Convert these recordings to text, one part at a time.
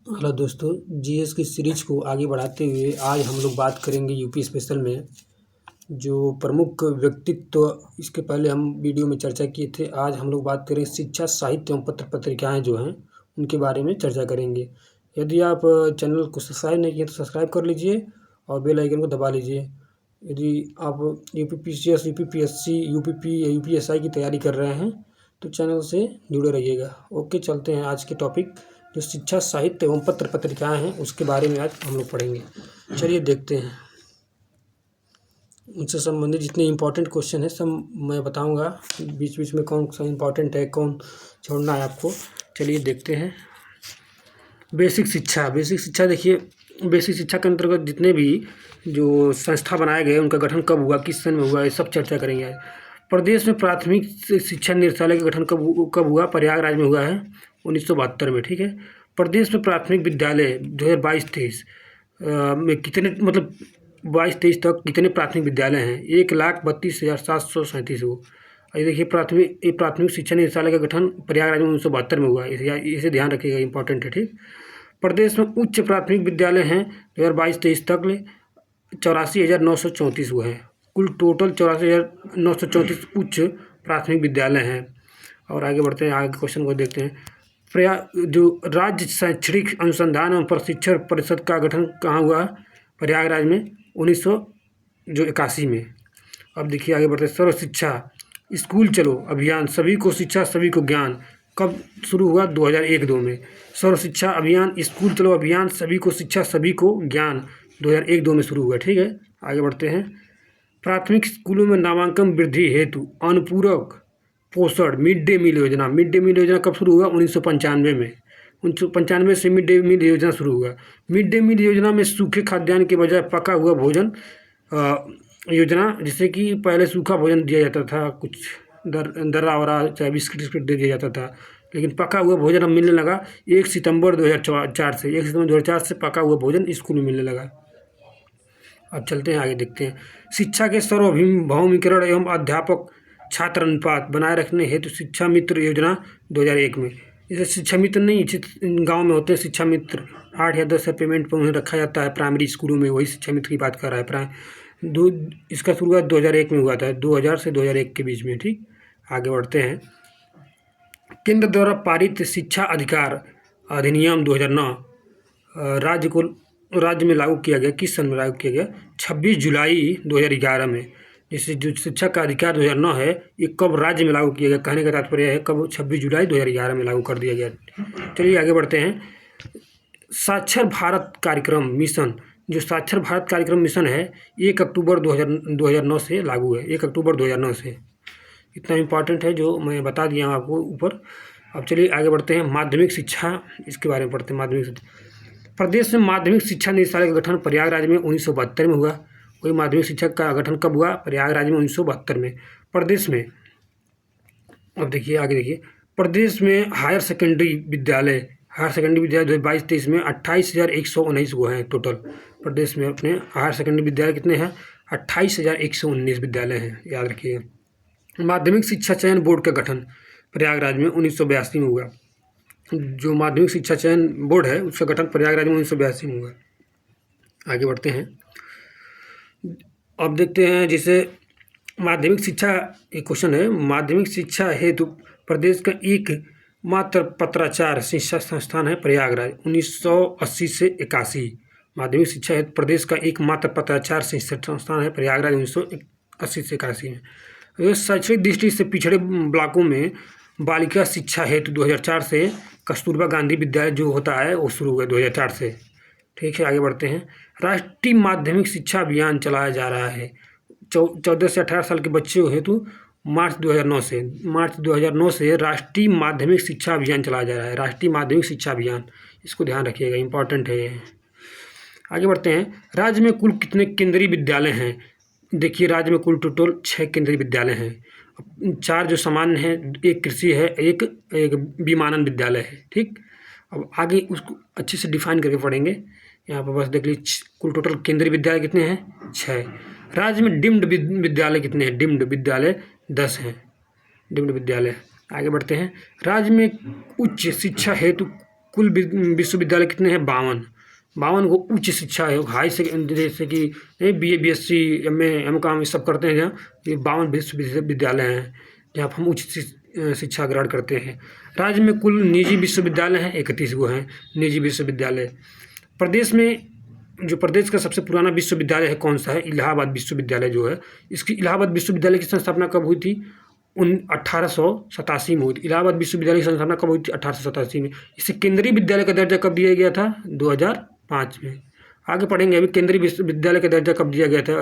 Hello दोस्तों, GS की series को आगे बढ़ाते हुए आज हम लोग बात करेंगे यूपी स्पेशल में जो प्रमुख व्यक्तित्व इसके पहले हम वीडियो में चर्चा किए थे। आज हम लोग बात करें शिक्षा साहित्य एवं पत्र पत्रिकाएँ जो हैं उनके बारे में चर्चा करेंगे। यदि आप चैनल को सब्सक्राइब नहीं किए तो सब्सक्राइब कर लीजिए और बेल आइकन को दबा लीजिए। यदि आप यूपीपीसीएस, यूपीपीएससी, यूपीपी या यूपीएसआई की तैयारी कर रहे हैं तो चैनल से जुड़े रहिएगा। ओके, चलते हैं आज के टॉपिक जो शिक्षा साहित्य एवं पत्र पत्रिकाएँ हैं उसके बारे में आज हम लोग पढ़ेंगे। चलिए देखते हैं। उनसे संबंधित जितने इम्पोर्टेंट क्वेश्चन हैं सब मैं बताऊंगा, बीच बीच में कौन सा इम्पोर्टेंट है कौन छोड़ना है आपको। चलिए देखते हैं। बेसिक शिक्षा देखिए, बेसिक शिक्षा के अंतर्गत जितने भी जो संस्था बनाए गए उनका गठन कब हुआ, किस सन में हुआ, ये सब चर्चा करेंगे आज। प्रदेश में प्राथमिक शिक्षा निदेशालय का गठन कब हुआ? प्रयागराज में हुआ है 1972 में। ठीक है। प्रदेश में प्राथमिक विद्यालय 2022-23 में कितने, मतलब 22-23 तक कितने प्राथमिक विद्यालय हैं? 1,32,737 को। ये देखिए, प्राथमिक शिक्षा निदेशालय का गठन प्रयागराज में 1972 में हुआ है। इसे ध्यान रखिएगा, इंपॉर्टेंट है। ठीक। प्रदेश में उच्च प्राथमिक विद्यालय हैं 2022-23 तक 84,934 हुए हैं। कुल टोटल 84,934 उच्च प्राथमिक विद्यालय हैं। और आगे बढ़ते हैं, आगे क्वेश्चन को देखते हैं। जो राज्य शैक्षणिक अनुसंधान एवं प्रशिक्षण परिषद का गठन कहाँ हुआ? प्रयागराज में 1981 में। अब देखिए आगे बढ़ते हैं। सर्व शिक्षा स्कूल चलो अभियान, सभी को शिक्षा सभी को ज्ञान, कब शुरू हुआ? 2001-2 में। सर्व शिक्षा अभियान, स्कूल चलो अभियान, सभी को शिक्षा सभी को ज्ञान 2001-2 में शुरू हुआ। ठीक है। आगे बढ़ते हैं। प्राथमिक स्कूलों में नामांकन वृद्धि हेतु अनुपूरक पोषण मिड डे मील योजना कब शुरू हुआ? 1995 में। 1995 से मिड डे मील योजना शुरू हुआ। मिड डे मील योजना में सूखे खाद्यान्न के बजाय पका हुआ भोजन योजना, जिससे कि पहले सूखा भोजन दिया जाता था, कुछ दर्रा वरा चाहे बिस्किट दे दिया जाता था, लेकिन पका हुआ भोजन अब मिलने लगा 1 सितंबर 2004 से पका हुआ भोजन स्कूल में मिलने लगा। अब चलते हैं आगे, देखते हैं। शिक्षा के सार्वभौमिकरण एवं अध्यापक छात्र अनुपात बनाए रखने हेतु शिक्षा मित्र योजना 2001 में। जैसे शिक्षा मित्र नहीं, गांव में होते हैं शिक्षा मित्र, 8 या 10 पेमेंट पर उन्हें रखा जाता है प्राइमरी स्कूलों में, वही शिक्षा मित्र की बात कर रहा है। इसका शुरुआत 2001 में हुआ था, 2000 से 2001 के बीच में। ठीक। आगे बढ़ते हैं। केंद्र द्वारा पारित शिक्षा अधिकार अधिनियम 2009 राज्य में लागू किया गया। किस सन में लागू किया गया? 26 जुलाई 2011 में। जैसे जो शिक्षा का अधिकार 2009 है, ये कब राज्य में लागू किया गया? कहने का तात्पर्य है कब? 26 जुलाई 2011 में लागू कर दिया गया। चलिए आगे बढ़ते हैं। साक्षर भारत कार्यक्रम मिशन, जो साक्षर भारत कार्यक्रम मिशन है 1 अक्टूबर 2009 से लागू है। 1 अक्टूबर 2009 से। इतना इम्पॉर्टेंट है जो मैं बता दिया हूँ आपको ऊपर। अब चलिए आगे बढ़ते हैं। माध्यमिक शिक्षा, इसके बारे में पढ़ते हैं। माध्यमिक शिक्षा, प्रदेश में माध्यमिक शिक्षा निदेशालय का गठन प्रयागराज में 1972 में हुआ। वही माध्यमिक शिक्षा का गठन कब हुआ? प्रयागराज में 1972 में। प्रदेश में, अब देखिए आगे देखिए, प्रदेश में हायर सेकेंडरी विद्यालय 2022-23 में 28,119 वो हैं टोटल। प्रदेश में अपने हायर सेकेंडरी विद्यालय कितने हैं? 28,119 विद्यालय हैं, याद रखिएगा। माध्यमिक शिक्षा चयन बोर्ड का गठन प्रयागराज में 1982 में हुआ। जो माध्यमिक शिक्षा चयन बोर्ड है उसका गठन प्रयागराज में 1982 में हुआ। आगे बढ़ते हैं। अब देखते हैं जैसे माध्यमिक शिक्षा, एक क्वेश्चन है, माध्यमिक शिक्षा हेतु प्रदेश का एक मात्र पत्राचार शिक्षा संस्थान है प्रयागराज 1980 से 81। माध्यमिक शिक्षा हेतु प्रदेश का एक मात्र पत्राचार शिक्षा संस्थान है प्रयागराज 1980 से 81 में। शैक्षणिक दृष्टि से पिछड़े ब्लॉकों में बालिका शिक्षा हेतु 2004 से कस्तूरबा गांधी विद्यालय जो होता है वो शुरू हुआ 2004 से। ठीक है। आगे बढ़ते हैं। राष्ट्रीय माध्यमिक शिक्षा अभियान चलाया जा रहा है 14 से 18 साल के बच्चों हेतु मार्च 2009 से राष्ट्रीय माध्यमिक शिक्षा अभियान चलाया जा रहा है। राष्ट्रीय माध्यमिक शिक्षा अभियान, इसको ध्यान रखिएगा, इंपॉर्टेंट है ये। आगे बढ़ते हैं। राज्य में कुल कितने केंद्रीय विद्यालय हैं? देखिए, राज्य में कुल टोटल 6 केंद्रीय विद्यालय हैं। 4 जो सामान्य हैं, एक कृषि है, एक विमानन विद्यालय है। ठीक। अब आगे उसको अच्छे से डिफाइन करके पढ़ेंगे। यहाँ पर बस देख लीजिए, कुल टोटल केंद्रीय विद्यालय कितने हैं? 6। राज्य में डिम्ड विद्यालय कितने हैं? डिम्ड विद्यालय 10 हैं। डिम्ड विद्यालय। आगे बढ़ते हैं। राज्य में उच्च शिक्षा हेतु कुल विश्वविद्यालय कितने हैं? 52। 52 को उच्च शिक्षा है, हाई से जैसे कि BA BSc MA MCOM ये सब करते हैं जहाँ, ये 52 विश्वविद्यालय हैं जहाँ हम उच्च शिक्षा ग्रहण करते हैं। राज्य में कुल निजी विश्वविद्यालय हैं 31 गो हैं निजी विश्वविद्यालय। प्रदेश में जो प्रदेश का सबसे पुराना विश्वविद्यालय है कौन सा है? इलाहाबाद विश्वविद्यालय जो है। इसकी इलाहाबाद विश्वविद्यालय की स्थापना कब हुई थी? 1887 में हुई थी। इलाहाबाद विश्वविद्यालय की स्थापना कब हुई थी? 1887 में। इसे केंद्रीय विद्यालय का दर्जा कब दिया गया था? 2005 में। आगे पढ़ेंगे अभी केंद्रीय विश्वविद्यालय का दर्जा कब दिया गया था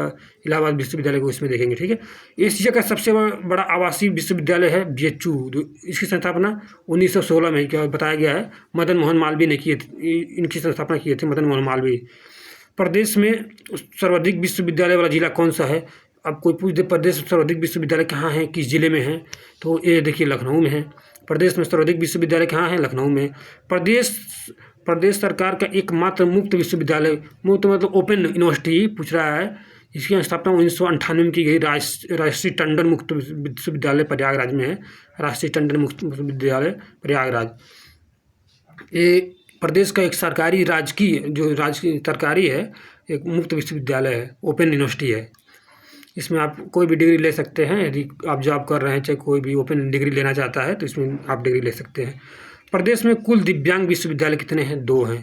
इलाहाबाद विश्वविद्यालय को, इसमें देखेंगे, ठीक है। एशिया का सबसे बड़ा आवासीय विश्वविद्यालय है BHU। इसकी स्थापना 1916 में क्या बताया गया है, मदन मोहन मालवीय ने किए थे, इनकी स्थापना किए थे मदन मोहन मालवीय। प्रदेश में सर्वाधिक विश्वविद्यालय वाला जिला कौन सा है? अब कोई पूछ दे प्रदेश में सर्वाधिक विश्वविद्यालय कहाँ है, किस जिले में है, तो ये देखिए लखनऊ में है। प्रदेश में सर्वाधिक विश्वविद्यालय कहाँ है? लखनऊ में। प्रदेश सरकार का एकमात्र मुक्त विश्वविद्यालय, मुक्त मतलब ओपन यूनिवर्सिटी पूछ रहा है, इसकी स्थापना 1998 में की गई। राष्ट्रीय टंडन मुक्त विश्वविद्यालय प्रयागराज में है। राष्ट्रीय टंडन मुक्त विश्वविद्यालय प्रयागराज। ये प्रदेश का एक सरकारी सरकारी है, एक मुक्त विश्वविद्यालय है, ओपन यूनिवर्सिटी है। इसमें आप कोई भी डिग्री ले सकते हैं, यदि आप जॉब कर रहे हैं चाहे कोई भी ओपन डिग्री लेना चाहता है तो इसमें आप डिग्री ले सकते हैं। प्रदेश में कुल दिव्यांग विश्वविद्यालय कितने हैं? 2 हैं।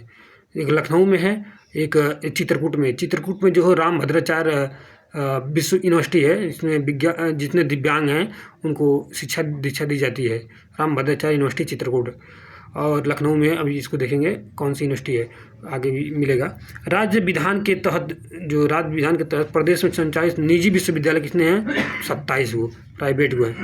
एक लखनऊ में है, एक चित्रकूट में। चित्रकूट में जो है रामभद्राचार्य विश्व यूनिवर्सिटी है, इसमें जितने दिव्यांग हैं उनको शिक्षा दीक्षा दी जाती है। रामभद्राचार्य यूनिवर्सिटी चित्रकूट। और लखनऊ में अभी इसको देखेंगे कौन सी यूनिवर्सिटी है, आगे भी मिलेगा। राज्य विधान के तहत प्रदेश में संचालित निजी विश्वविद्यालय कितने हैं? 27 गो, प्राइवेट गो हैं।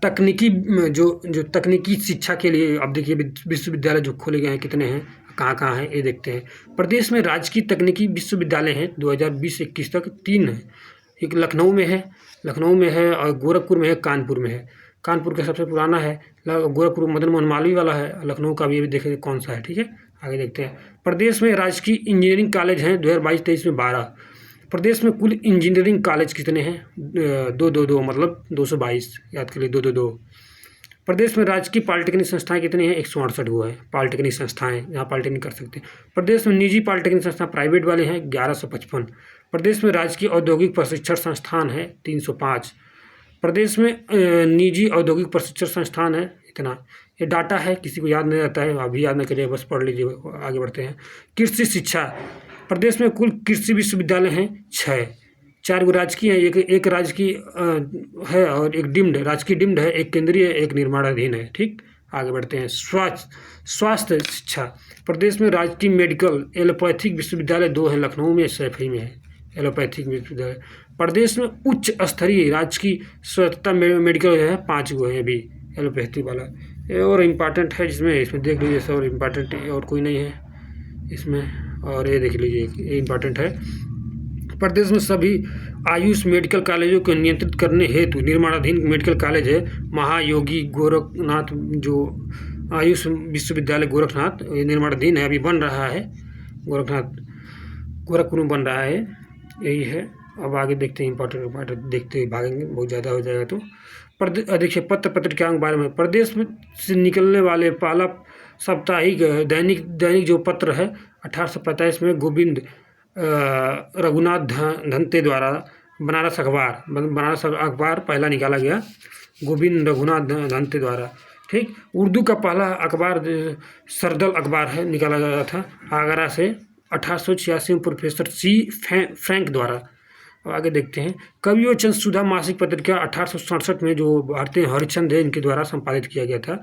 तकनीकी जो तकनीकी शिक्षा के लिए अब देखिए विश्वविद्यालय जो खोले गए हैं कितने हैं, कहाँ हैं, ये देखते हैं। प्रदेश में राजकीय तकनीकी विश्वविद्यालय हैं 2020-21 तक 3 हैं। एक लखनऊ में है और गोरखपुर में है, कानपुर में है। कानपुर का सबसे पुराना है, गोरखपुर मदन मोहन मालवीय वाला है, लखनऊ का भी देखेंगे कौन सा है, ठीक है। आगे देखते हैं। प्रदेश में राजकीय इंजीनियरिंग कॉलेज हैं 2022-23 में 12। प्रदेश में कुल इंजीनियरिंग कॉलेज कितने हैं? 2 मतलब 222, याद के लिए 222। प्रदेश में राजकीय पॉलिटेक्निक संस्थाएं कितनी हैं? 168 गो है पॉलिटेक्निक संस्थाएं, जहाँ पॉलिटेक्निक कर सकते हैं। प्रदेश में निजी पॉलिटेक्निक संस्थान प्राइवेट वाले हैं 1155। प्रदेश में राजकीय औद्योगिक प्रशिक्षण संस्थान है 305। प्रदेश में निजी औद्योगिक प्रशिक्षण संस्थान है इतना। ये डाटा है, किसी को याद नहीं रहता है, अभी याद नहीं करिए, बस पढ़ लीजिए। आगे बढ़ते हैं। कृषि शिक्षा। प्रदेश में कुल कृषि विश्वविद्यालय हैं 6। 4 गो राजकीय है, एक राजकीय है और एक डिम्ड, राजकीय डिम्ड है, एक केंद्रीय है, एक निर्माणाधीन है, ठीक। आगे बढ़ते हैं। स्वास्थ्य शिक्षा। प्रदेश में राजकीय मेडिकल एलोपैथिक विश्वविद्यालय 2 हैं, लखनऊ में, सैफई में है एलोपैथिक विश्वविद्यालय। प्रदेश में उच्च स्तरीय राजकीय स्वायत्तता मेडिकल है 5 गो है अभी एलोपैथी वाला। ये और इम्पॉर्टेंट है इसमें देख लीजिए, सब इम्पॉर्टेंट और कोई नहीं है इसमें। और ये देख लीजिए, ये इम्पॉर्टेंट है। प्रदेश में सभी आयुष मेडिकल कॉलेजों को नियंत्रित करने हेतु निर्माणाधीन मेडिकल कॉलेज है महायोगी गोरखनाथ, जो आयुष विश्वविद्यालय गोरखनाथ, ये निर्माणाधीन है, अभी बन रहा है। गोरखपुर में बन रहा है, यही है। अब आगे देखते हैं, इम्पोर्टेंट देखते भागेंगे, बहुत ज़्यादा हो जाएगा तो। देखिए पत्र पत्रिकाओं के बारे में। प्रदेश में से निकलने वाले पहला साप्ताहिक दैनिक जो पत्र है 1845 में गोविंद रघुनाथ धनते द्वारा बनारस अखबार पहला निकाला गया, गोविंद रघुनाथ धनते द्वारा, ठीक। उर्दू का पहला अखबार सरदल अखबार है, निकाला गया था आगरा से 1886 में प्रोफेसर C फ्रैंक द्वारा। अब आगे देखते हैं। कवियोचन सुधा मासिक पत्रिका 1867 में जो भारतीय हरिश्चंद्र है इनके द्वारा संपादित किया गया था।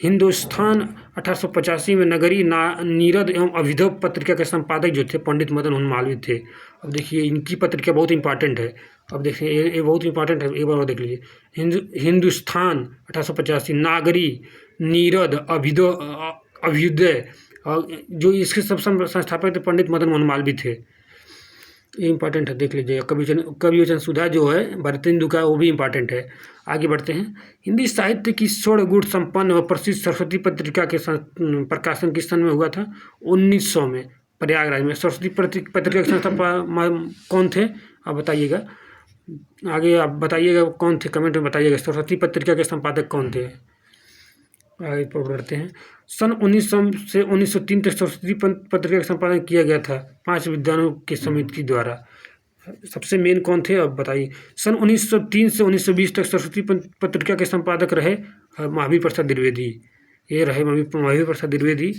हिंदुस्तान 1885 में नगरी नीरद एवं अभिनव पत्रिका के संपादक जो थे पंडित मदन मोहन मालवीय थे। अब देखिए इनकी पत्रिका बहुत इंपॉर्टेंट है। अब देखिए ये बहुत इंपॉर्टेंट है, एक बार और देख लीजिए। हिंदुस्तान 1885, नागरी, नीरद, अभ्युदय, और जो इसके सब संस्थापक थे पंडित मदन मोहन मालवीय थे। ये इंपॉर्टेंट है, देख लीजिए। कवियोचन सुधा जो है भारतेंदु का, वो भी इंपॉर्टेंट है। आगे बढ़ते हैं। हिंदी साहित्य की स्वर्ण गुण संपन्न व प्रसिद्ध सरस्वती पत्रिका के प्रकाशन किस सन में हुआ था? 1900 में प्रयागराज में। सरस्वती पत्रिका के संस्थापक कौन थे आप बताइएगा, आगे आप बताइएगा कौन थे, कमेंट में बताइएगा। सरस्वती पत्रिका के संपादक कौन थे? आगे बढ़ते हैं। सन 1900 से 1903 तक सरस्वती पत्रिका का संपादन किया गया था 5 विद्वानों की समिति द्वारा। सबसे मेन कौन थे अब बताइए। सन 1903 से 1920 तक सरस्वती पत्रिका के संपादक रहे महावीर प्रसाद द्विवेदी। ये रहे महावीर प्रसाद द्विवेदी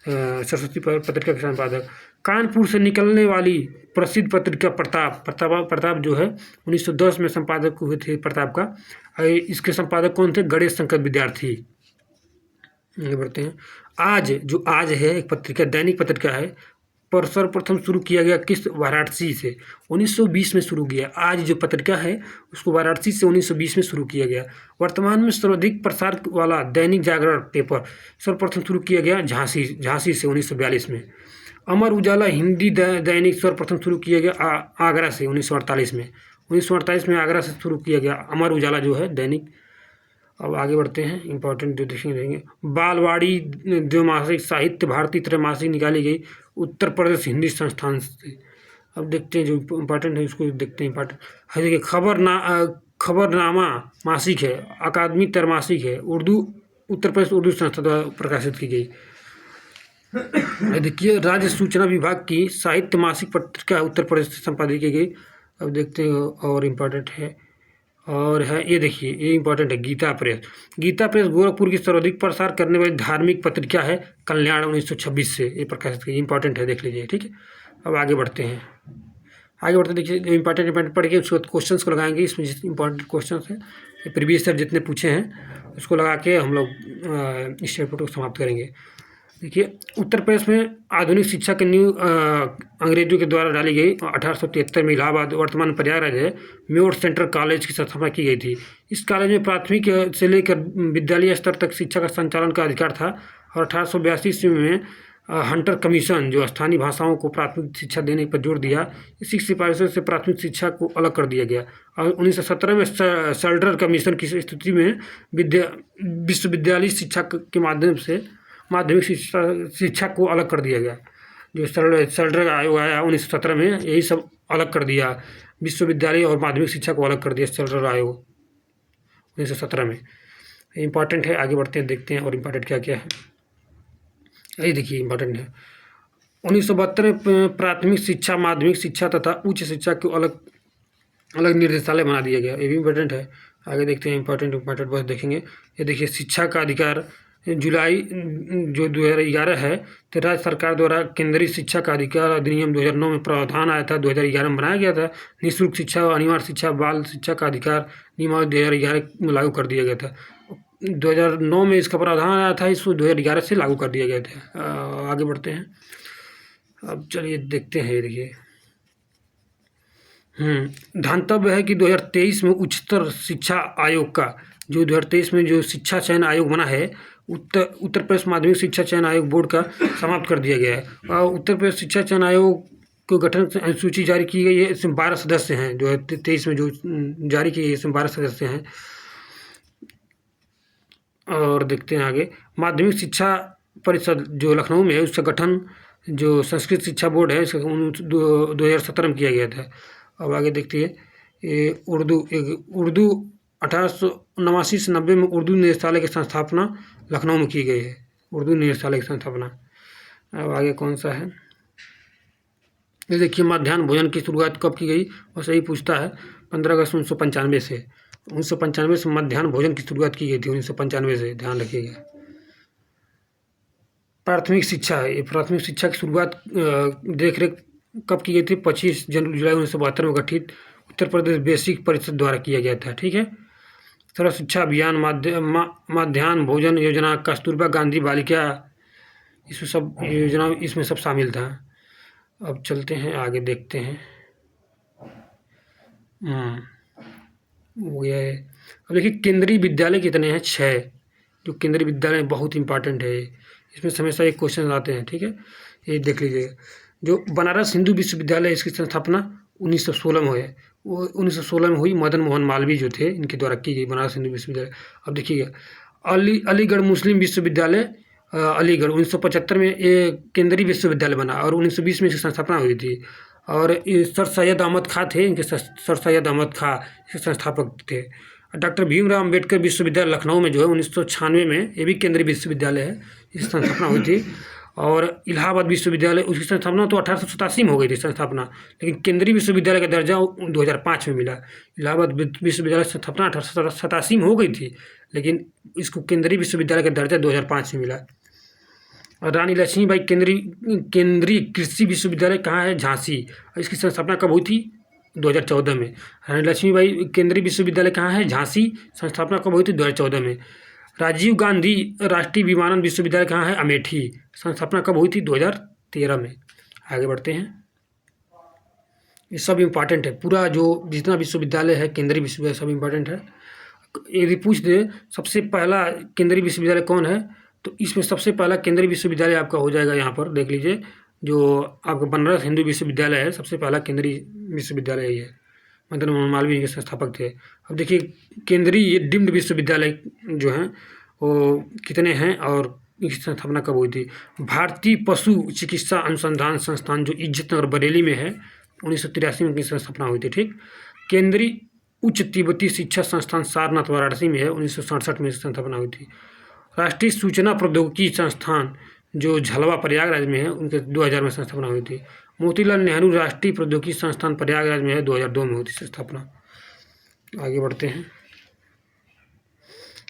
सरस्वती पत्रिका के संपादक। कानपुर से निकलने वाली प्रसिद्ध पत्रिका प्रताप जो है 1910 में संपादक हुए थे प्रताप का। इसके संपादक कौन थे? गणेश शंकर विद्यार्थी। आगे बढ़ते हैं। आज है एक पत्रिका, दैनिक पत्रिका है, पर सर्वप्रथम शुरू किया गया किस? वाराणसी से 1920 में शुरू किया। आज जो पत्रिका है उसको वाराणसी से 1920 में शुरू किया गया। वर्तमान में सर्वाधिक प्रसार वाला दैनिक जागरण पेपर सर्वप्रथम शुरू किया गया झांसी से 1942 में। अमर उजाला हिंदी दैनिक सर्वप्रथम शुरू किया गया आगरा से 1948 में। 1948 में आगरा से शुरू किया गया अमर उजाला जो है दैनिक। अब आगे बढ़ते हैं, इंपॉर्टेंट जो देखेंगे। बालवाड़ी द्विमासिक साहित्य भारती त्रैमासिक निकाली गई उत्तर प्रदेश हिंदी संस्थान से। अब देखते हैं जो इम्पोर्टेंट है उसको देखते हैं। इम्पोर्टेंट है देखिए, खबरनामा मासिक है, अकादमी त्रैमासिक है, उर्दू उत्तर प्रदेश उर्दू संस्था द्वारा प्रकाशित की गई। देखिए, राज्य सूचना विभाग की साहित्य मासिक पत्रिका उत्तर प्रदेश से संपादित की गई। अब देखते हैं और इम्पोर्टेंट है और है ये देखिए, ये इंपॉर्टेंट है। गीता प्रेस गोरखपुर की सर्वाधिक प्रसार करने वाली धार्मिक पत्रिका है कल्याण 1926 से ये प्रकाशित की। इंपॉर्टेंट है, देख लीजिए, ठीक है। अब आगे बढ़ते हैं। देखिए जो इंपॉर्टेंट पढ़ के उसके बाद क्वेश्चन को लगाएंगे। इसमें इंपॉर्टेंट क्वेश्चन है प्रीवियस ईयर जितने पूछे हैं उसको लगा के हम लोग इस चैप्टर को समाप्त करेंगे। देखिए, उत्तर प्रदेश में आधुनिक शिक्षा की नींव अंग्रेजों के द्वारा डाली गई 1873 में। इलाहाबाद वर्तमान प्रयागराज है म्योर सेंट्रल कॉलेज की स्थापना की गई थी। इस कॉलेज में प्राथमिक से लेकर विद्यालय स्तर तक शिक्षा का संचालन का अधिकार था। और 1882 ईस्वी में हंटर कमीशन जो स्थानीय भाषाओं को प्राथमिक शिक्षा देने पर जोर दिया, इसी सिफारिशों से प्राथमिक शिक्षा को अलग कर दिया गया। और 1917 में सल्डर कमीशन की स्थिति में विश्वविद्यालय शिक्षा के माध्यम से माध्यमिक शिक्षा को अलग कर दिया गया। जो सल्डर आयोग आया 1917 में, यही सब अलग कर दिया। विश्वविद्यालय और माध्यमिक शिक्षा को अलग कर दिया सल्डर आयोग 1917 में। इम्पॉर्टेंट है, आगे बढ़ते हैं, देखते हैं और इम्पॉर्टेंट क्या क्या है। यही देखिए इंपॉर्टेंट है। 1972 में प्राथमिक शिक्षा, माध्यमिक शिक्षा तथा उच्च शिक्षा को अलग अलग निर्देशालय बना दिया गया। ये भी इम्पोर्टेंट है। आगे देखते हैं, इंपॉर्टेंट बस देखेंगे। ये देखिए, शिक्षा का अधिकार जुलाई जो 2011 है, तो राज्य सरकार द्वारा केंद्रीय शिक्षा का अधिकार अधिनियम 2009 में प्रावधान आया था, 2011 में बनाया गया था। निःशुल्क शिक्षा, अनिवार्य शिक्षा, बाल शिक्षा का अधिकार नियमावली 2011 में लागू कर दिया गया था। 2009 में इसका प्रावधान आया था, इसको 2011 से लागू कर दिया गया था। आगे बढ़ते हैं। अब चलिए देखते हैं। देखिए, ध्यातव्य है कि 2023 में उच्चतर शिक्षा आयोग का जो 2023 में जो शिक्षा चयन आयोग बना है, उत्तर प्रदेश माध्यमिक शिक्षा चयन आयोग बोर्ड का समाप्त कर दिया गया है। और उत्तर प्रदेश शिक्षा चयन आयोग को गठन अनुसूची जारी की गई है। इसमें 12 सदस्य हैं। 2023 में जो जारी की गई है इसमें 12 सदस्य हैं। और देखते हैं आगे, माध्यमिक शिक्षा परिषद जो लखनऊ में है उसका गठन जो संस्कृत शिक्षा बोर्ड है इसका 2017 में किया गया था। अब आगे देखते हैं, ये उर्दू 1889 से 90 में उर्दू निदेशालय की स्थापना लखनऊ में की गई है। उर्दू निदेशालय की स्थापना। अब आगे कौन सा है, ये देखिए, मध्याह्न भोजन की शुरुआत कब की गई? और सही पूछता है 15 अगस्त 1995 से। 1995 से मध्याह्न भोजन की शुरुआत की गई थी, 1995 से, ध्यान रखिएगा। प्राथमिक शिक्षा है, ये प्राथमिक शिक्षा की शुरुआत देख रेख कब की गई थी? 25 जुलाई 1972 में गठित उत्तर प्रदेश बेसिक परिषद द्वारा किया गया था। ठीक है। सर्व शिक्षा अभियान, मध्याह्न भोजन योजना, कस्तूरबा गांधी बालिका, इसमें सब योजना इसमें सब शामिल था। अब चलते हैं आगे देखते हैं। हो गया है। अब देखिए, केंद्रीय विद्यालय कितने हैं? 6। जो केंद्रीय विद्यालय बहुत इंपॉर्टेंट है, इसमें हमेशा एक क्वेश्चन आते हैं। ठीक है, ये देख लीजिएगा। जो बनारस हिंदू विश्वविद्यालय, इसकी स्थापना 1916 में हुई है। वो 1916 में हुई। मदन मोहन मालवीय जो थे इनके द्वारा की गई बनारस हिंदू विश्वविद्यालय। अब देखिएगा, अलीगढ़ मुस्लिम विश्वविद्यालय अलीगढ़ 1975 में ये केंद्रीय विश्वविद्यालय बना और 1920 में इसकी स्थापना हुई थी। और सर सैयद अहमद खां थे, इनके सर सैयद अहमद खां इसके संस्थापक थे। डॉक्टर भीमराव अम्बेडकर विश्वविद्यालय लखनऊ में जो है 1996 में, ये भी केंद्रीय विश्वविद्यालय है, इसकी स्थापना हुई थी। और इलाहाबाद विश्वविद्यालय, उसकी स्थापना तो 1887 में हो गई थी स्थापना, लेकिन केंद्रीय विश्वविद्यालय का दर्जा 2005 में मिला। इलाहाबाद विश्वविद्यालय की स्थापना 1887 में हो गई थी, लेकिन इसको केंद्रीय विश्वविद्यालय का दर्जा 2005 में मिला। और रानी लक्ष्मीबाई केंद्रीय कृषि विश्वविद्यालय कहाँ है? झांसी। इसकी स्थापना कब हुई थी? 2014 में। रानी लक्ष्मीबाई केंद्रीय विश्वविद्यालय कहाँ है? झांसी। संस्थापना कब हुई थी? 2014 में। राजीव गांधी राष्ट्रीय विमानन विश्वविद्यालय कहाँ है? अमेठी। संस्थापना कब हुई थी? 2013 में। आगे बढ़ते हैं, ये सब इम्पॉर्टेंट है, पूरा जो जितना विश्वविद्यालय है केंद्रीय विश्वविद्यालय सब इम्पॉर्टेंट है। यदि पूछ दे सबसे पहला केंद्रीय विश्वविद्यालय कौन है, तो इसमें सबसे पहला केंद्रीय विश्वविद्यालय आपका हो जाएगा, यहाँ पर देख लीजिए, जो आपका बनारस हिंदू विश्वविद्यालय है, सबसे पहला केंद्रीय विश्वविद्यालय यही है। मदन मोहन मालवीय के संस्थापक थे। अब देखिए केंद्रीय डीम्ड विश्वविद्यालय जो हैं वो कितने हैं और इसकी स्थापना कब हुई थी? भारतीय पशु चिकित्सा अनुसंधान संस्थान जो इज्जतनगर बरेली में है, 1983 में इसकी स्थापना हुई थी। ठीक। केंद्रीय उच्च तिब्बती शिक्षा संस्थान सारनाथ वाराणसी में है, 1967 में इसकी स्थापना हुई थी। राष्ट्रीय सूचना प्रौद्योगिकी संस्थान जो झलवा प्रयागराज में है, उनके 2000 में स्थापना हुई थी। मोतीलाल नेहरू राष्ट्रीय प्रौद्योगिकी संस्थान प्रयागराज में है, 2002 में हुई थी स्थापना। आगे बढ़ते हैं,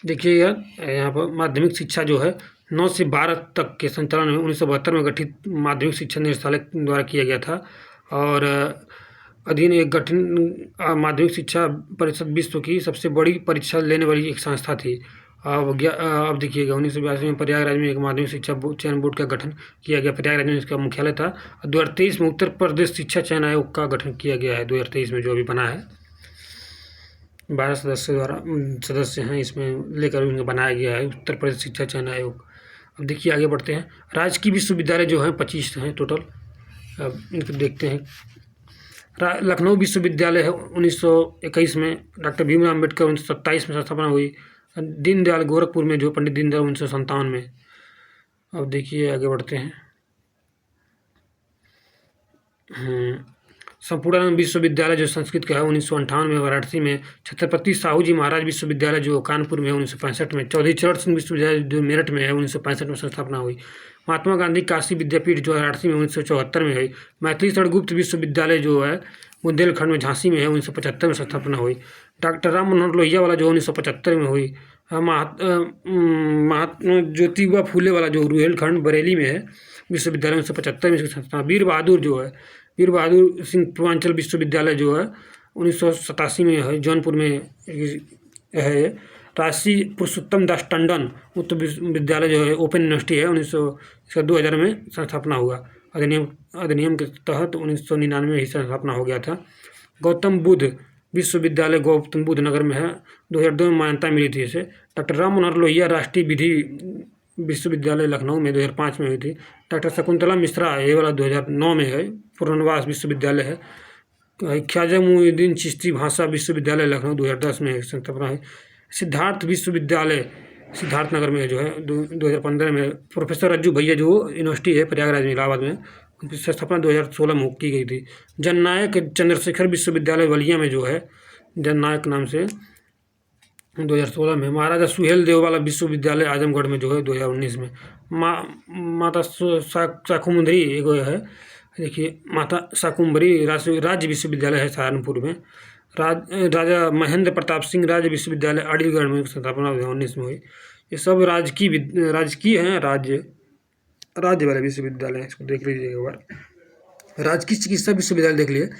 देखिए यहाँ पर माध्यमिक शिक्षा जो है 9 से 12 तक के संचालन में 1972 में गठित माध्यमिक शिक्षा निदेशालय द्वारा किया गया था। और अधीन एक गठन माध्यमिक शिक्षा परिषद विश्व की सबसे बड़ी परीक्षा लेने वाली एक संस्था थी। अब देखिएगा 1982 में प्रयागराज में एक माध्यमिक शिक्षा चयन बोर्ड का गठन किया गया, प्रयागराज में इसका मुख्यालय था। 2023 में उत्तर प्रदेश शिक्षा चयन आयोग का गठन किया गया है, 2023 में जो अभी बना है। 12 सदस्य हैं इसमें लेकर उनको बनाया गया है उत्तर प्रदेश शिक्षा चयन आयोग। अब देखिए आगे बढ़ते हैं, राजकीय विश्वविद्यालय जो हैं 25 हैं टोटल। अब इनको देखते हैं, लखनऊ विश्वविद्यालय है 1921 में, डॉक्टर भीमराव अम्बेडकर 1927 में स्थापना हुई। दीनदयाल गोरखपुर में जो पंडित दीनदयाल 1957 में। अब देखिए आगे बढ़ते हैं, संपूर्णानंद विश्वविद्यालय जो संस्कृत का है 1958 में वाराणसी में। छत्रपति साहू जी महाराज विश्वविद्यालय जो कानपुर में 1965 में। चौधरी चरण सिंह विश्वविद्यालय जो मेरठ में है 1965 में स्थापना हुई। महात्मा गांधी काशी विद्यापीठ जो वाराणसी में 1974 में हुई। मैथिली शरणगुप्त विश्वविद्यालय जो है बुंदेलखंड में झांसी में है, 1975 में स्थापना हुई। डॉक्टर राम मनोहर लोहिया वाला जो 1975 में हुई। महात्मा ज्योतिबा फूले वाला जो रुहेलखंड बरेली में है विश्वविद्यालय 1975 में इसकी स्थापना। वीर बहादुर जो है वीर बहादुर सिंह पूर्वांचल विश्वविद्यालय जो है 1987 में है, जौनपुर में है। राशि पुरुषोत्तम दास टंडन उत्तर विश्वविद्यालय जो है ओपन यूनिवर्सिटी है, 2000 में स्थापना हुआ। अधिनियम के तहत 1999 में ही स्थापना हो गया था। गौतम बुद्ध विश्वविद्यालय गौतम बुद्ध नगर में है, 2002 में मान्यता मिली थी इसे। डॉक्टर राम मनोहर लोहिया राष्ट्रीय विधि विश्वविद्यालय लखनऊ में 2005 में हुई थी। डॉक्टर शकुंतला मिश्रा ये वाला 2009 में है, पुरनवास विश्वविद्यालय है। ख्वाजा मुइनुद्दीन चिश्ती भाषा विश्वविद्यालय लखनऊ 2010 में स्थापना है। सिद्धार्थ विश्वविद्यालय सिद्धार्थनगर में जो है 2015 में। प्रोफेसर रज्जू भैया जो यूनिवर्सिटी है प्रयागराज में इलाहाबाद में, उनकी स्थापना 2016 में की गई थी। जननायक चंद्रशेखर विश्वविद्यालय बलिया में जो है जननायक नाम से 2016 में। महाराजा सुहेल देव वाला विश्वविद्यालय आजमगढ़ में जो है 2019 में। माता शाकुंभरी एगो है, देखिए माता शाकुंभरी राज्य विश्वविद्यालय है सहारनपुर में। राजा महेंद्र प्रताप सिंह राज्य विश्वविद्यालय अलीगढ़ में स्थापना 2019 में हुई। ये सब राजकीय हैं, राज्य वाले विश्वविद्यालय हैं, इसको देख लीजिए एक बार। राजकीय चिकित्सा विश्वविद्यालय देख लिए,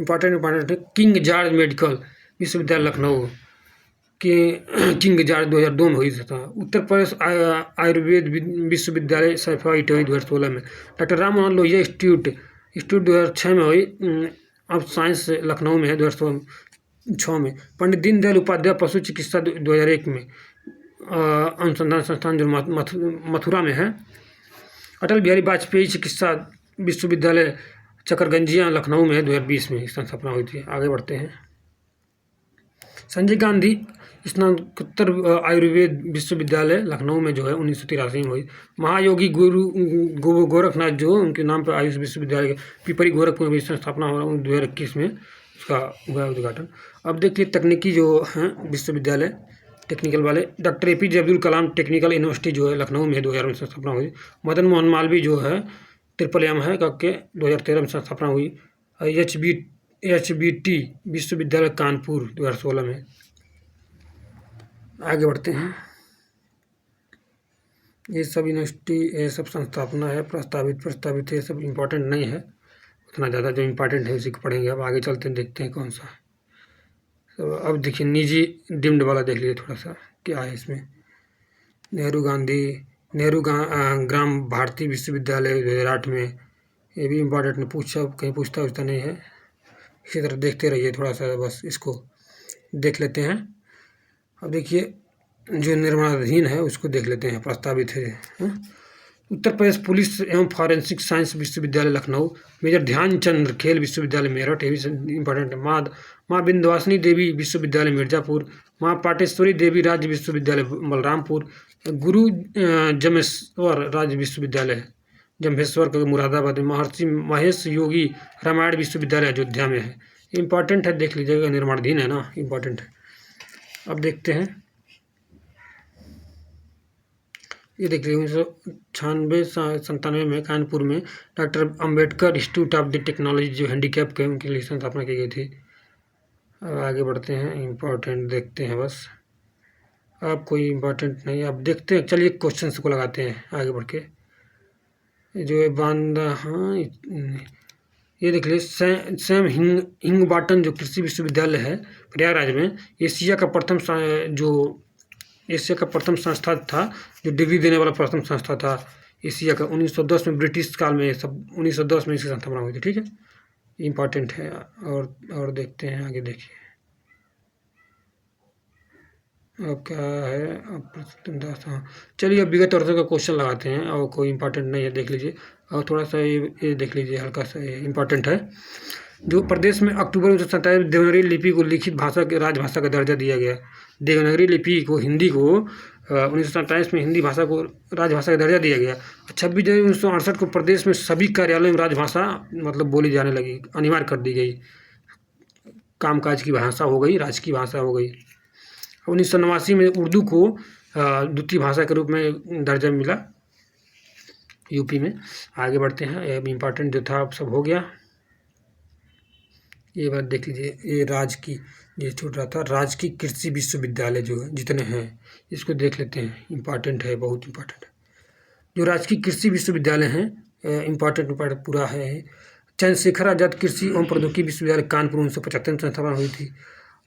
इंपॉर्टेंट है। किंग जॉर्ज मेडिकल विश्वविद्यालय लखनऊ के किंग जॉर्ज 2002 में हुई था। उत्तर प्रदेश आयुर्वेद विश्वविद्यालय सैफा इटोई 2016 में। डॉक्टर राम मनोहर लोहिया इंस्टीट्यूट 2006 में हुई। अब साइंस लखनऊ में है 2006 में। पंडित दीनदयाल उपाध्याय पशु चिकित्सा 2001 में। अनुसंधान संस्थान जो मथुरा में है। अटल बिहारी वाजपेयी चिकित्सा विश्वविद्यालय चकरगंजिया लखनऊ में है, 2020 में स्थापना हुई थी। आगे बढ़ते हैं, संजय गांधी स्नातकोत्तर आयुर्वेद विश्वविद्यालय लखनऊ में जो है 1983 में हुई। महायोगी गुरु गोरखनाथ जो उनके नाम पर आयुष विश्वविद्यालय पिपरी गोरखपुर में स्थापना हो रहा है 2021 में। उसका हुआ उद्घाटन। अब देखिए तकनीकी जो हैं विश्वविद्यालय टेक्निकल वाले, doctor APJ Abdul Kalam technical university जो है लखनऊ में 2000 में स्थापना हुई। मदन मोहन मालवीय जो है ट्रिपल M है करके 2013 में स्थापना हुई। HBT विश्वविद्यालय कानपुर 2016 में। आगे बढ़ते हैं। ये सब यूनिवर्सिटी, ये सब संस्थापना है, प्रस्तावित ये सब इम्पोर्टेंट नहीं है उतना ज़्यादा, जो इम्पोर्टेंट है उसी को पढ़ेंगे। अब आगे चलते हैं, देखते हैं कौन सा है। तो अब देखिए निजी डिम्ड वाला देख लीजिए थोड़ा सा क्या है इसमें। नेहरू ग्राम भारती विश्वविद्यालय 2008 में, ये भी इम्पोर्टेंट नहीं, कहीं पूछता नहीं है। इसी तरह देखते रहिए थोड़ा सा, बस इसको देख लेते हैं। अब देखिए जो निर्माणाधीन है उसको देख लेते हैं, प्रस्तावित है। उत्तर प्रदेश पुलिस एवं फॉरेंसिक साइंस विश्वविद्यालय लखनऊ, मेजर ध्यानचंद खेल विश्वविद्यालय मेरठ, ये भी इम्पोर्टेंट है। माँ विंध्यवासिनी देवी विश्वविद्यालय मिर्जापुर, माँ पाटेश्वरी देवी राज्य विश्वविद्यालय बलरामपुर, गुरु जम्भेश्वर राज्य विश्वविद्यालय जम्भेश्वर का मुरादाबाद में, महर्षि महेश योगी रामायण विश्वविद्यालय अयोध्या में है। इम्पॉर्टेंट है, देख लीजिएगा, निर्माणाधीन है ना, इम्पॉर्टेंट है। अब देखते हैं, ये देख लीजिए 1996-97 में कानपुर में doctor Ambedkar institute of the technology जो हैंडीकैप के उनके लिए स्थापना की गई थी। अब आगे बढ़ते हैं, इम्पोर्टेंट देखते हैं बस, अब कोई इम्पोर्टेंट नहीं। अब देखते हैं, चलिए क्वेश्चन को लगाते हैं आगे बढ़ के। जो है बांदा, हाँ ये देख लीजिए सैम हिंगबाटन जो कृषि विश्वविद्यालय है प्रयागराज में, एशिया का प्रथम संस्था था, जो डिग्री देने वाला प्रथम संस्था था एशिया का। 1910 में ब्रिटिश काल में, सब 1910 में इसकी स्थापना हुई थी। ठीक है, इम्पॉर्टेंट है। और देखते हैं आगे, देखिए अब क्या है। हाँ चलिए, अब विगत वर्षों का क्वेश्चन लगाते हैं, और कोई इम्पोर्टेंट नहीं है, देख लीजिए। और थोड़ा सा ये देख लीजिए, हल्का सा ये इम्पोर्टेंट है। जो प्रदेश में अक्टूबर 1927 देवनागरी लिपि को लिखित भाषा के राजभाषा का दर्जा दिया गया। देवनागरी लिपि को, हिंदी को 1927 में हिंदी भाषा को राजभाषा का दर्जा दिया गया। 26 जनवरी 1968 को प्रदेश में सभी कार्यालयों में राजभाषा मतलब बोली जाने लगी, अनिवार्य कर दी गई, कामकाज की भाषा हो गई, राजकीय भाषा हो गई। 1989 में उर्दू को द्वितीय भाषा के रूप में दर्जा मिला यूपी में। आगे बढ़ते हैं, ये इम्पोर्टेंट जो था सब हो गया। ये बात देख लीजिए, ये ये छूट रहा था, राजकीय कृषि विश्वविद्यालय जो है जितने हैं इसको देख लेते हैं, इम्पोर्टेंट है, बहुत इम्पोर्टेंट है। जो राजकीय कृषि विश्वविद्यालय हैं, इम्पोर्टेंट पूरा है। चंद्रशेखर आजाद कृषि एवं प्रौद्योगिकी विश्वविद्यालय कानपुर 1975 में स्थापना हुई थी,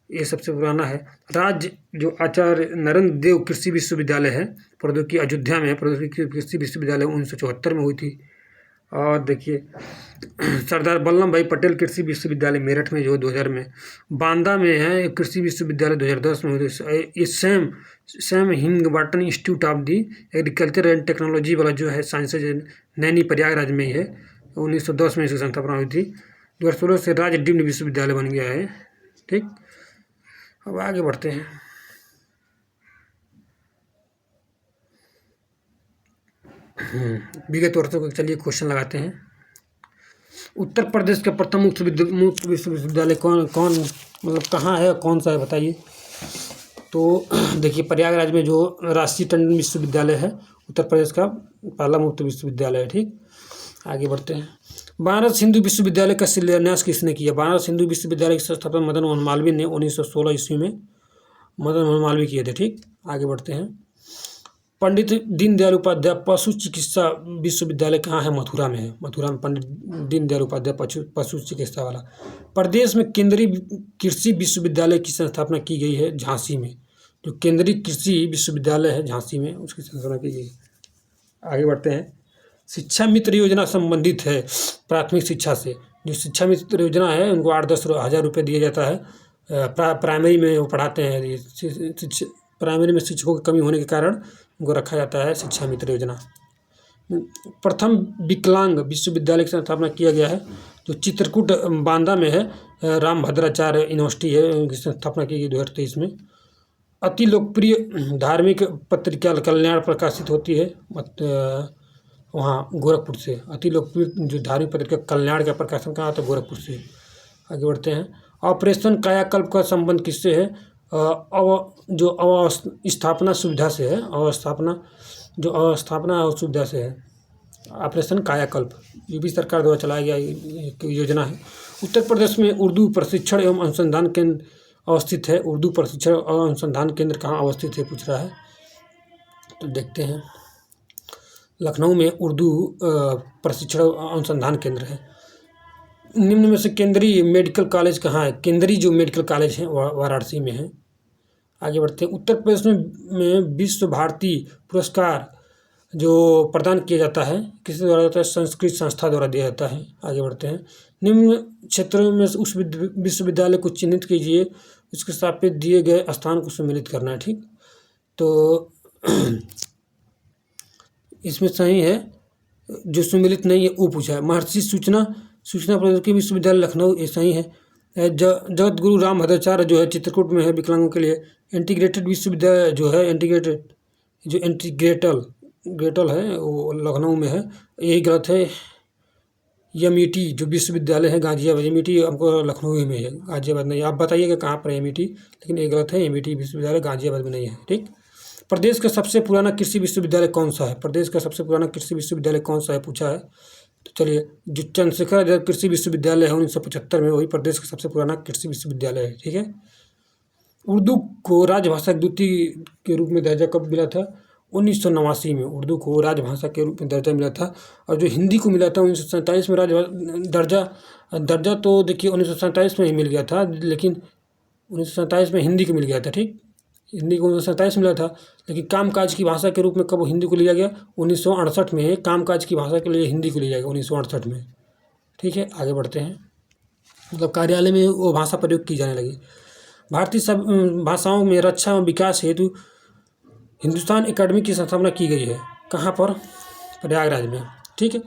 ये सबसे पुराना है। राज्य जो आचार्य नरेंद्र देव कृषि विश्वविद्यालय है प्रौद्योगिकी अयोध्या में है, प्रौद्योगिकी कृषि विश्वविद्यालय 1974 में हुई थी। और देखिए सरदार वल्लभ भाई पटेल कृषि विश्वविद्यालय मेरठ में जो 2000 में, बांदा में है कृषि विश्वविद्यालय 2010 में हुई थी। ये Sam Higginbottom institute of the agriculture and technology वाला जो है साइंसेज नैनी प्रयागराज में ही है, 1910 में इसकी स्थापना हुई थी। 2016 से राज्य डीम्ड विश्वविद्यालय बन गया है। ठीक, अब आगे बढ़ते हैं। विगत वर्षों को चलिए क्वेश्चन लगाते हैं। उत्तर प्रदेश का प्रथम मुक्त विश्वविद्यालय कौन मतलब कहाँ है, कौन सा है बताइए। तो देखिए प्रयागराज में जो राष्ट्रीय टंडन विश्वविद्यालय है उत्तर प्रदेश का पहला मुक्त विश्वविद्यालय है। ठीक, आगे बढ़ते हैं। बनारस हिंदू विश्वविद्यालय का शिलान्यास किसने किया? बनारस हिंदू विश्वविद्यालय की स्थापना मदन मोहन मालवीय ने 1916 ईस्वी में मदन मोहन मालवीय किए थे। ठीक, आगे बढ़ते हैं। पंडित दीनदयाल उपाध्याय पशु चिकित्सा विश्वविद्यालय कहाँ है? मथुरा में है, मथुरा में पंडित दीनदयाल उपाध्याय पशु चिकित्सा वाला। प्रदेश में केंद्रीय कृषि विश्वविद्यालय की स्थापना की गई है झांसी में, जो केंद्रीय कृषि विश्वविद्यालय है झांसी में, उसकी स्थापना की गई। आगे बढ़ते हैं। शिक्षा मित्र योजना संबंधित है प्राथमिक शिक्षा से। जो शिक्षा मित्र योजना है उनको 8-10 हज़ार रुपये दिया जाता है, प्राइमरी में वो पढ़ाते हैं। प्राइमरी में शिक्षकों की कमी होने के कारण उनको रखा जाता है शिक्षा मित्र योजना। प्रथम विकलांग विश्वविद्यालय की स्थापना किया गया है जो चित्रकूट बांदा में है, रामभद्राचार्य यूनिवर्सिटी है, उनकी स्थापना की गई 2023 में। अति लोकप्रिय धार्मिक पत्रिका कल्याण प्रकाशित होती है वहाँ गोरखपुर से। अति लोकप्रिय जो धार्मिक पत्रिका कल्याण का प्रकाशन कहाँ था? गोरखपुर से। आगे बढ़ते हैं। ऑपरेशन कायाकल्प का संबंध किससे है? स्थापना सुविधा से है। अवस्थापना और सुविधा से है ऑपरेशन कायाकल्प। यूपी सरकार द्वारा चलाया गया एक योजना है। उत्तर प्रदेश में उर्दू प्रशिक्षण एवं अनुसंधान केंद्र अवस्थित है। उर्दू प्रशिक्षण और अनुसंधान केंद्र कहाँ अवस्थित है पूछ रहा है, तो देखते हैं। लखनऊ में उर्दू प्रशिक्षण अनुसंधान केंद्र है। निम्न में से केंद्रीय मेडिकल कॉलेज कहाँ है? केंद्रीय जो मेडिकल कॉलेज है वाराणसी में है। आगे बढ़ते हैं। उत्तर प्रदेश में विश्व भारती पुरस्कार जो प्रदान किया जाता है किसके द्वारा जाता है? संस्कृत संस्था द्वारा दिया जाता है। आगे बढ़ते हैं। निम्न क्षेत्रों में उस विश्वविद्यालय को चिन्हित कीजिए, उसके सापेक्ष दिए गए स्थान को सम्मिलित करना है। ठीक, तो इसमें सही है, जो सम्मिलित नहीं है वो पूछा है। महर्षि सूचना प्रौद्योगिकी विश्वविद्यालय लखनऊ, ये सही है। जगत गुरु राम भद्राचार्य जो है चित्रकूट में है विकलांगों के लिए। इंटीग्रेटेड विश्वविद्यालय जो है इंटीग्रेटल है वो लखनऊ में है, यही गलत है। एमईटी जो विश्वविद्यालय है गाजियाबाद, एमईटी हमको लखनऊ में है, गाजियाबाद नहीं। आप बताइएगा कहाँ पर है एमईटी, लेकिन ये गलत है, एमईटी विश्वविद्यालय गाजियाबाद में नहीं है। ठीक, प्रदेश का सबसे पुराना कृषि विश्वविद्यालय कौन सा है? प्रदेश का सबसे पुराना कृषि विश्वविद्यालय कौन सा है पूछा है। तो चलिए, जो चंद्रशेखर आजाद कृषि विश्वविद्यालय है 1975 में, वही प्रदेश का सबसे पुराना कृषि विश्वविद्यालय है। ठीक है। उर्दू को राजभाषा द्वितीय के रूप में दर्जा कब मिला था? 1989 में उर्दू को राजभाषा के रूप में दर्जा मिला था। और जो हिंदी को मिला था 1947 में दर्जा तो देखिए 1947 में ही मिल गया था, लेकिन 1947 में हिंदी को मिल गया था। ठीक, हिंदी को 1947 मिला था, लेकिन कामकाज की भाषा के रूप में कब हिंदी को लिया गया? 1968 में कामकाज की भाषा के लिए हिंदी को लिया गया 1968 में। ठीक है, आगे बढ़ते हैं। मतलब कार्यालय में वो भाषा प्रयोग की जाने लगी। भारतीय सब भाषाओं में रक्षा एवं विकास हेतु हिंदुस्तान एकेडमी की स्थापना की गई है। कहाँ पर? प्रयागराज में। ठीक है।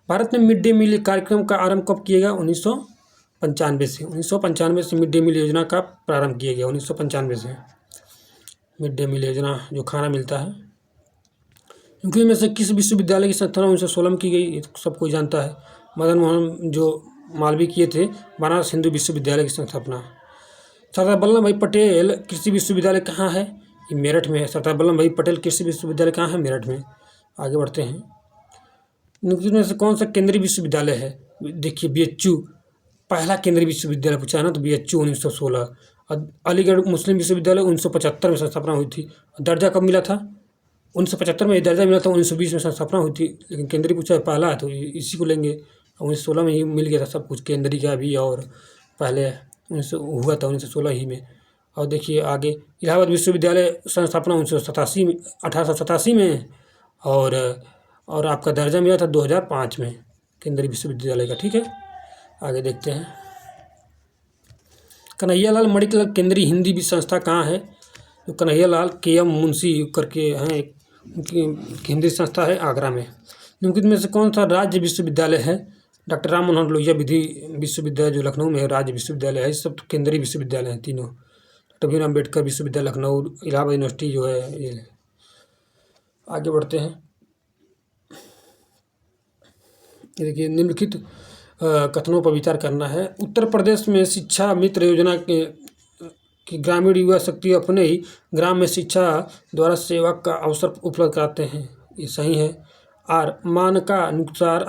भारत में मिड डे मील कार्यक्रम का आरंभ कब किया गया? 1995 से मिड डे मील योजना का प्रारंभ किया गया। 1995 से मिड डे मील योजना, जो खाना मिलता है। यूपी में से किस विश्वविद्यालय की स्थापना 1916 में की गई? ये तो सब कोई जानता है, मदन मोहन जो मालवीय किए थे बनारस हिंदू विश्वविद्यालय की स्थापना। सरदार वल्लभ भाई पटेल कृषि विश्वविद्यालय कहाँ है? ये मेरठ में है। सरदार वल्लभ भाई पटेल कृषि विश्वविद्यालय कहाँ है? मेरठ में। आगे बढ़ते हैं। निम्न में से कौन सा केंद्रीय विश्वविद्यालय है? देखिए, बीएचयू पहला केंद्रीय विश्वविद्यालय पूछा है ना, तो बीएचयू 1916। अलीगढ़ मुस्लिम विश्वविद्यालय 1975 में स्थापना हुई थी। दर्जा कब मिला था? 1975 में दर्जा मिला था, 1920 में स्थापना हुई थी, लेकिन केंद्रीय पूछा है पहला है तो इसी को लेंगे। 1916 में ही मिल गया था सब कुछ, केंद्रीय का भी, और पहले 1900 हुआ था 1916 ही में। और देखिए आगे, इलाहाबाद विश्वविद्यालय स्थापना 1887 में, और आपका दर्जा मिला था 2005 में केंद्रीय विश्वविद्यालय का। ठीक है, आगे देखते हैं। कन्हैयालाल मणिलाल केंद्रीय हिंदी संस्था कहाँ है? तो कन्हैयालाल के.एम. मुंशी करके हैं, उनकी हिंदी संस्था है आगरा में। निम्नलिखित में से कौन सा राज्य विश्वविद्यालय है? डॉक्टर राम मनोहर लोहिया विधि विश्वविद्यालय जो लखनऊ में है, राज्य विश्वविद्यालय है। सब केंद्रीय विश्वविद्यालय हैं तीनों। डॉक्टर भीम अम्बेडकर विश्वविद्यालय लखनऊ, इलाहाबाद यूनिवर्सिटी जो है ये। आगे बढ़ते हैं। देखिए, निम्नलिखित कथनों पर विचार करना है। उत्तर प्रदेश में शिक्षा मित्र योजना कि ग्रामीण युवा शक्ति अपने ही ग्राम में शिक्षा द्वारा सेवा का अवसर उपलब्ध कराते हैं, ये सही है। और मानकानुसार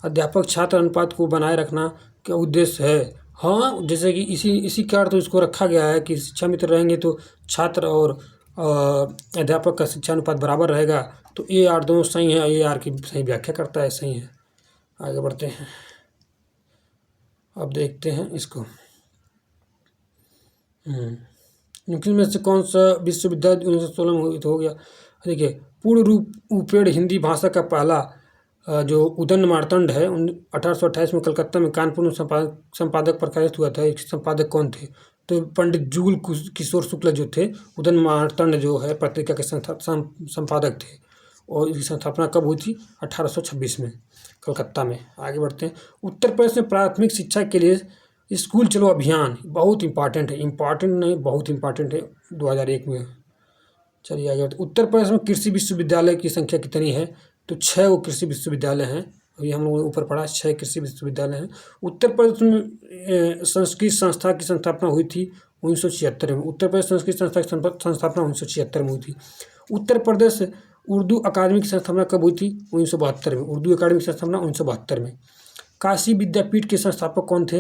अध्यापक छात्र अनुपात को बनाए रखना का उद्देश्य है। हाँ, जैसे कि इसी कारण तो इसको रखा गया है कि शिक्षा मित्र रहेंगे तो छात्र और अध्यापक का शिक्षा अनुपात बराबर रहेगा। तो ये आर दोनों सही है, ये आर की सही व्याख्या करता है, सही है। आगे बढ़ते हैं। अब देखते हैं इसको। निम्न में से कौन सा विश्वविद्यालय 1916 में हो गया? देखिए, पूर्ण रूप उपेड़ हिंदी भाषा का पहला जो उदंड मार्तंड है 1828 में कलकत्ता में कानपुर में संपादक प्रकाशित हुआ था। एक संपादक कौन थे? तो पंडित जुगल किशोर शुक्ल जो थे, उदंड मार्तंड जो है पत्रिका के संपादक थे। और इसकी स्थापना कब हुई थी? 1826 में कलकत्ता में। आगे बढ़ते हैं। उत्तर प्रदेश में प्राथमिक शिक्षा के लिए स्कूल चलो अभियान बहुत इंपॉर्टेंट है, इंपॉर्टेंट नहीं बहुत इंपॉर्टेंट है 2001 में। चलिए आगे बढ़ते। उत्तर प्रदेश में कृषि विश्वविद्यालय की संख्या कितनी है? तो 6 कृषि विश्वविद्यालय हैं ये हम लोगों ने ऊपर पढ़ा 6 कृषि विश्वविद्यालय हैं। उत्तर प्रदेश में संस्कृत संस्था की स्थापना हुई थी 1976 में। उत्तर प्रदेश संस्कृत संस्था की स्थापना 1976 में हुई थी। उत्तर प्रदेश उर्दू अकादमी की स्थापना कब हुई थी? 1972 में। उर्दू अकादमी की स्थापना 1972 में। काशी विद्यापीठ के संस्थापक कौन थे?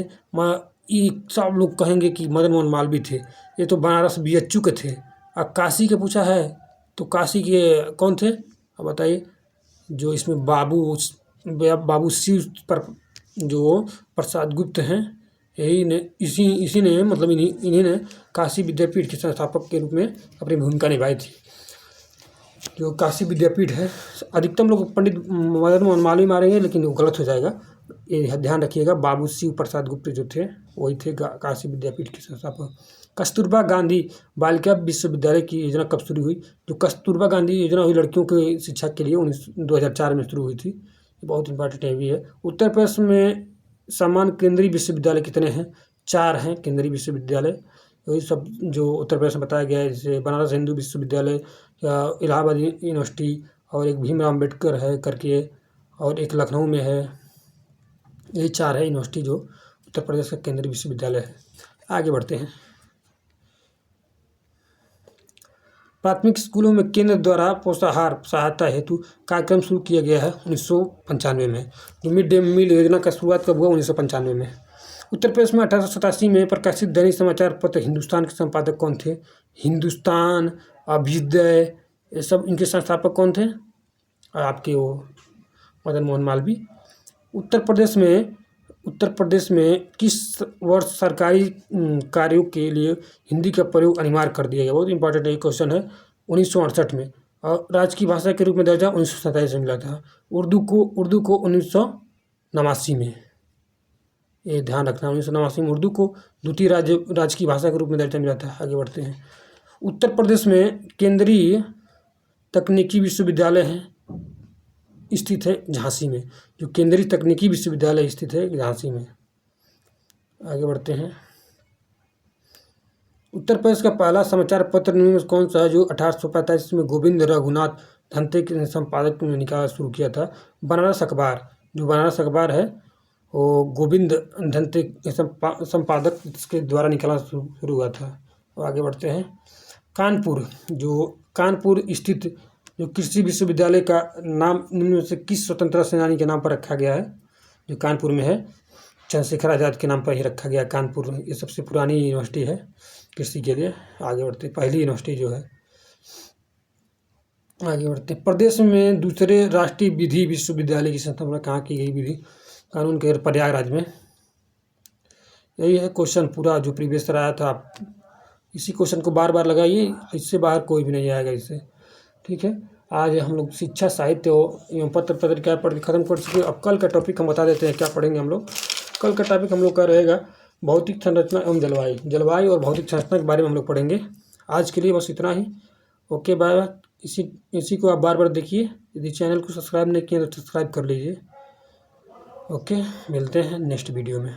ये सब लोग कहेंगे कि मदन मोहन मालवीय थे। ये तो बनारस बीएचयू के थे। अब काशी के पूछा है तो काशी के कौन थे? अब बताइए। जो इसमें बाबू शिव पर जो प्रसाद गुप्त हैं, यही ने इसी ने मतलब इन्हीं ने काशी विद्यापीठ के संस्थापक के रूप में अपनी भूमिका निभाई थी। जो काशी विद्यापीठ है, अधिकतम लोग पंडित मदन मोहन मालवीय मारेंगे, लेकिन वो गलत हो जाएगा। ये ध्यान रखिएगा, बाबू शिव प्रसाद गुप्त जो थे वही थे काशी विद्यापीठ के संस्थापक। कस्तूरबा गांधी बालिका विश्वविद्यालय की योजना कब शुरू हुई? जो कस्तूरबा गांधी योजना हुई लड़कियों की शिक्षा के लिए 2004 में शुरू हुई थी। ये बहुत इंपॉर्टेंट है भी है। उत्तर प्रदेश में समान केंद्रीय विश्वविद्यालय कितने हैं? 4 हैं केंद्रीय विश्वविद्यालय। वही सब जो उत्तर प्रदेश में बताया गया है, जैसे बनारस हिंदू विश्वविद्यालय या इलाहाबाद यूनिवर्सिटी, और एक भीमराव अम्बेडकर है करके, और एक लखनऊ में है। यही 4 है यूनिवर्सिटी जो उत्तर प्रदेश का केंद्रीय विश्वविद्यालय है। आगे बढ़ते हैं। प्राथमिक स्कूलों में केंद्र द्वारा पोषाहार सहायता हेतु कार्यक्रम शुरू किया गया है 1995 में। जो मिड डे मील योजना का शुरुआत कब हुआ? 1995 में। उत्तर प्रदेश में 1887 में प्रकाशित दैनिक समाचार पत्र हिंदुस्तान के संपादक कौन थे? हिंदुस्तान, अभ्युदय, ये सब इनके संस्थापक कौन थे? आपके वो मदन मोहन मालवीय। उत्तर प्रदेश में किस वर्ष सरकारी कार्यों के लिए हिंदी का प्रयोग अनिवार्य कर दिया गया? बहुत इंपॉर्टेंट ये क्वेश्चन है। 1968 में। और राज्य की भाषा के रूप में दर्जा 1927 में मिला था। उर्दू को 1989 में। ये ध्यान रखना, 1989 में उर्दू को द्वितीय राज्य की भाषा के रूप में दर्जा मिला था। आगे बढ़ते हैं। उत्तर प्रदेश में केंद्रीय तकनीकी विश्वविद्यालय है स्थित है झांसी में। जो केंद्रीय तकनीकी विश्वविद्यालय स्थित है झांसी में। आगे बढ़ते हैं। उत्तर प्रदेश का पहला समाचार पत्र निम्न कौन सा है? जो 1845 में गोविंद रघुनाथ धन्ते के संपादक ने निकाला शुरू किया था? बनारस अखबार। जो बनारस अखबार है वो गोविंद धन्ते के संपादक के द्वारा निकाला शुरू हुआ था। तो आगे बढ़ते हैं। कानपुर स्थित जो कृषि विश्वविद्यालय का नाम निम्न में से किस स्वतंत्रता सेनानी के नाम पर रखा गया है? जो कानपुर में है, चंद्रशेखर आज़ाद के नाम पर ही रखा गया। कानपुर ये सबसे पुरानी यूनिवर्सिटी है कृषि के लिए। आगे बढ़ते, पहली यूनिवर्सिटी जो है। आगे बढ़ते, प्रदेश में दूसरे राष्ट्रीय विधि विश्वविद्यालय की स्थापना कहाँ की गई? विधि कानून के प्रयागराज में। यही है क्वेश्चन पूरा जो प्रीवियस आया था। इसी क्वेश्चन को बार बार लगाइए, इससे बाहर कोई भी नहीं आएगा इससे। ठीक है, आज हम लोग शिक्षा साहित्य एवं पत्र पत्रिका पढ़ के खत्म कर चुके। अब कल का टॉपिक हम बता देते हैं क्या पढ़ेंगे हम लोग। कल का टॉपिक हम लोग का रहेगा भौतिक संरचना एवं जलवायु और भौतिक संरचना के बारे में हम लोग पढ़ेंगे। आज के लिए बस इतना ही। Okay, bye bye. इसी को आप बार बार देखिए। यदि चैनल को सब्सक्राइब नहीं किए तो सब्सक्राइब कर लीजिए। ओके, मिलते हैं नेक्स्ट वीडियो में।